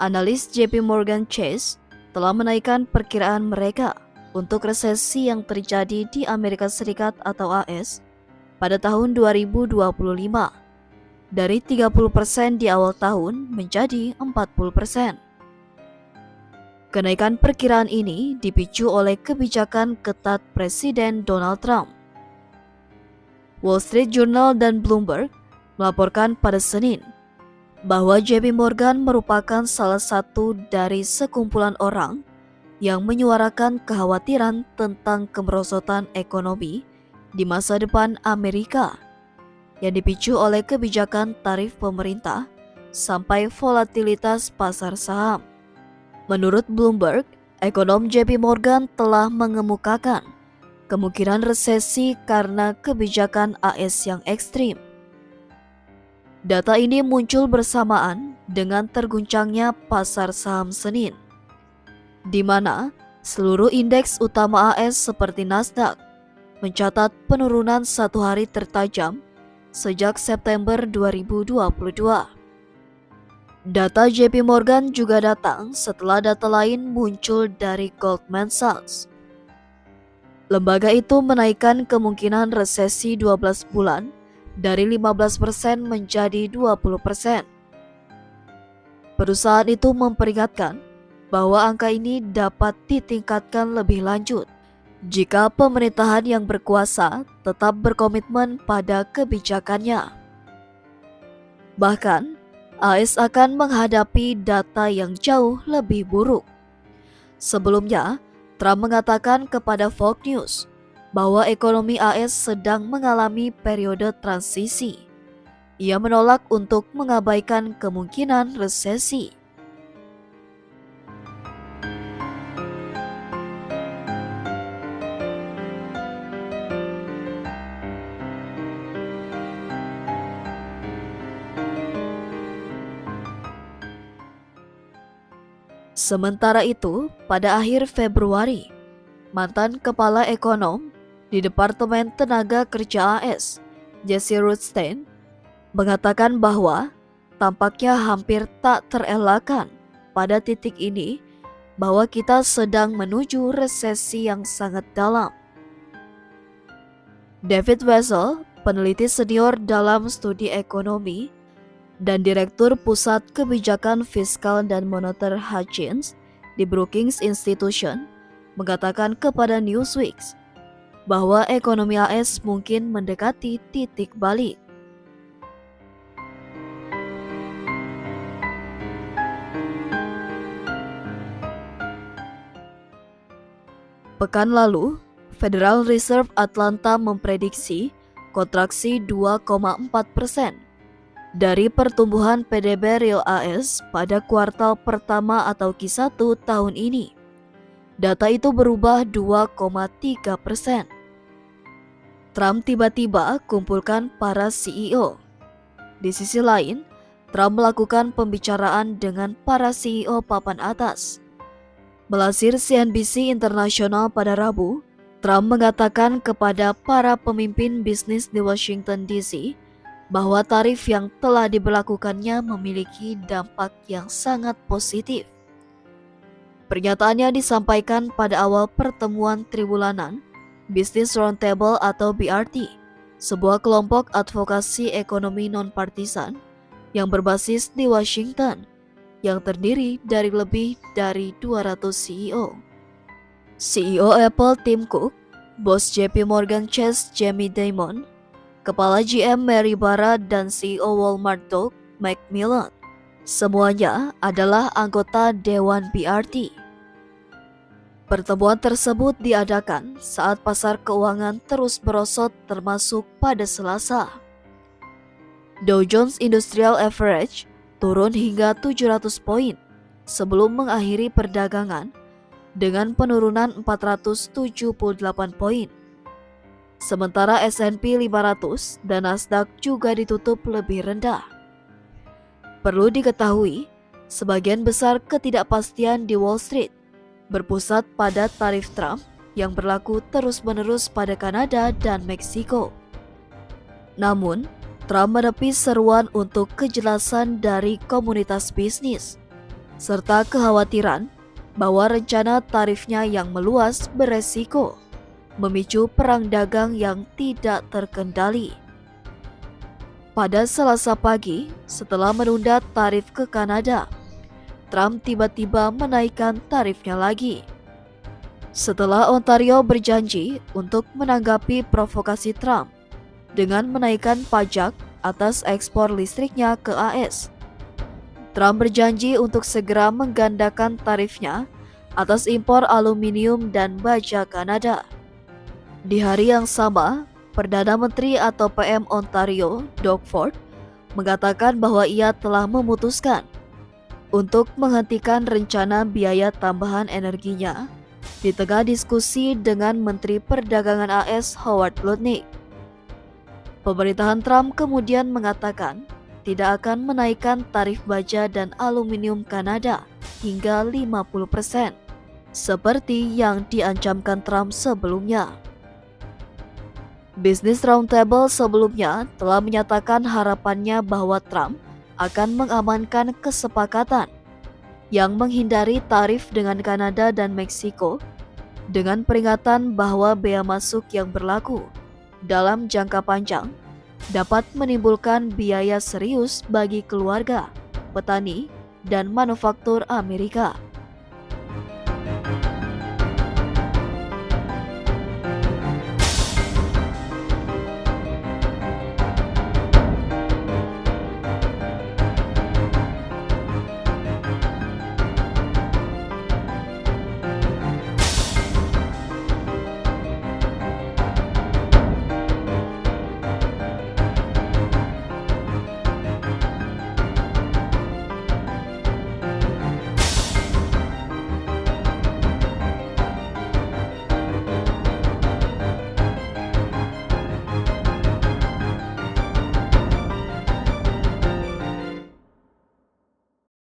Analis JP Morgan Chase telah menaikkan perkiraan mereka untuk resesi yang terjadi di Amerika Serikat atau AS pada tahun 2025 dari 30% di awal tahun menjadi 40%. Kenaikan perkiraan ini dipicu oleh kebijakan ketat Presiden Donald Trump. Wall Street Journal dan Bloomberg melaporkan pada Senin bahwa JP Morgan merupakan salah satu dari sekumpulan orang yang menyuarakan kekhawatiran tentang kemerosotan ekonomi di masa depan Amerika yang dipicu oleh kebijakan tarif pemerintah sampai volatilitas pasar saham. Menurut Bloomberg, ekonom JP Morgan telah mengemukakan kemungkinan resesi karena kebijakan AS yang ekstrim. Data ini muncul bersamaan dengan terguncangnya pasar saham Senin, di mana seluruh indeks utama AS seperti Nasdaq mencatat penurunan satu hari tertajam sejak September 2022. Data JP Morgan juga datang setelah data lain muncul dari Goldman Sachs. Lembaga itu menaikkan kemungkinan resesi 12 bulan dari 15% menjadi 20%. Perusahaan itu memperingatkan bahwa angka ini dapat ditingkatkan lebih lanjut jika pemerintahan yang berkuasa tetap berkomitmen pada kebijakannya. Bahkan, AS akan menghadapi data yang jauh lebih buruk. Sebelumnya, Trump mengatakan kepada Fox News bahwa ekonomi AS sedang mengalami periode transisi. Ia menolak untuk mengabaikan kemungkinan resesi. Sementara itu, pada akhir Februari, mantan kepala ekonom di Departemen Tenaga Kerja AS, Jesse Rothstein, mengatakan bahwa tampaknya hampir tak terelakkan pada titik ini bahwa kita sedang menuju resesi yang sangat dalam. David Wessel, peneliti senior dalam studi ekonomi dan Direktur Pusat Kebijakan Fiskal dan Moneter Hutchins di Brookings Institution, mengatakan kepada Newsweek bahwa ekonomi AS mungkin mendekati titik balik. Pekan lalu, Federal Reserve Atlanta memprediksi kontraksi 2,4% dari pertumbuhan PDB real AS pada kuartal pertama atau Q1 tahun ini. Data itu berubah 2,3%. Trump tiba-tiba kumpulkan para CEO. Di sisi lain, Trump melakukan pembicaraan dengan para CEO papan atas. Melansir CNBC International pada Rabu, Trump mengatakan kepada para pemimpin bisnis di Washington DC bahwa tarif yang telah diberlakukannya memiliki dampak yang sangat positif. Pernyataannya disampaikan pada awal pertemuan triwulanan Business Roundtable atau BRT, sebuah kelompok advokasi ekonomi non-partisan yang berbasis di Washington, yang terdiri dari lebih dari 200 CEO. CEO Apple Tim Cook, bos JP Morgan Chase Jamie Dimon, Kepala GM Mary Barra dan CEO Walmart Doug McMillon, semuanya adalah anggota Dewan BRT. Pertemuan tersebut diadakan saat pasar keuangan terus merosot termasuk pada Selasa. Dow Jones Industrial Average turun hingga 700 poin sebelum mengakhiri perdagangan dengan penurunan 478 poin. Sementara S&P 500 dan Nasdaq juga ditutup lebih rendah. Perlu diketahui, sebagian besar ketidakpastian di Wall Street berpusat pada tarif Trump yang berlaku terus-menerus pada Kanada dan Meksiko. Namun, Trump menepis seruan untuk kejelasan dari komunitas bisnis. serta kekhawatiran bahwa rencana tarifnya yang meluas beresiko memicu perang dagang yang tidak terkendali. Pada Selasa pagi, setelah menunda tarif ke Kanada, Trump tiba-tiba menaikkan tarifnya lagi. Setelah Ontario berjanji untuk menanggapi provokasi Trump dengan menaikkan pajak atas ekspor listriknya ke AS, Trump berjanji untuk segera menggandakan tarifnya atas impor aluminium dan baja Kanada. Di hari yang sama, Perdana Menteri atau PM Ontario, Doug Ford, mengatakan bahwa ia telah memutuskan untuk menghentikan rencana biaya tambahan energinya di tengah diskusi dengan Menteri Perdagangan AS Howard Lutnick. Pemerintahan Trump kemudian mengatakan tidak akan menaikkan tarif baja dan aluminium Kanada hingga 50%, seperti yang diancamkan Trump sebelumnya. Business Roundtable sebelumnya telah menyatakan harapannya bahwa Trump akan mengamankan kesepakatan yang menghindari tarif dengan Kanada dan Meksiko dengan peringatan bahwa bea masuk yang berlaku dalam jangka panjang dapat menimbulkan biaya serius bagi keluarga, petani, dan manufaktur Amerika.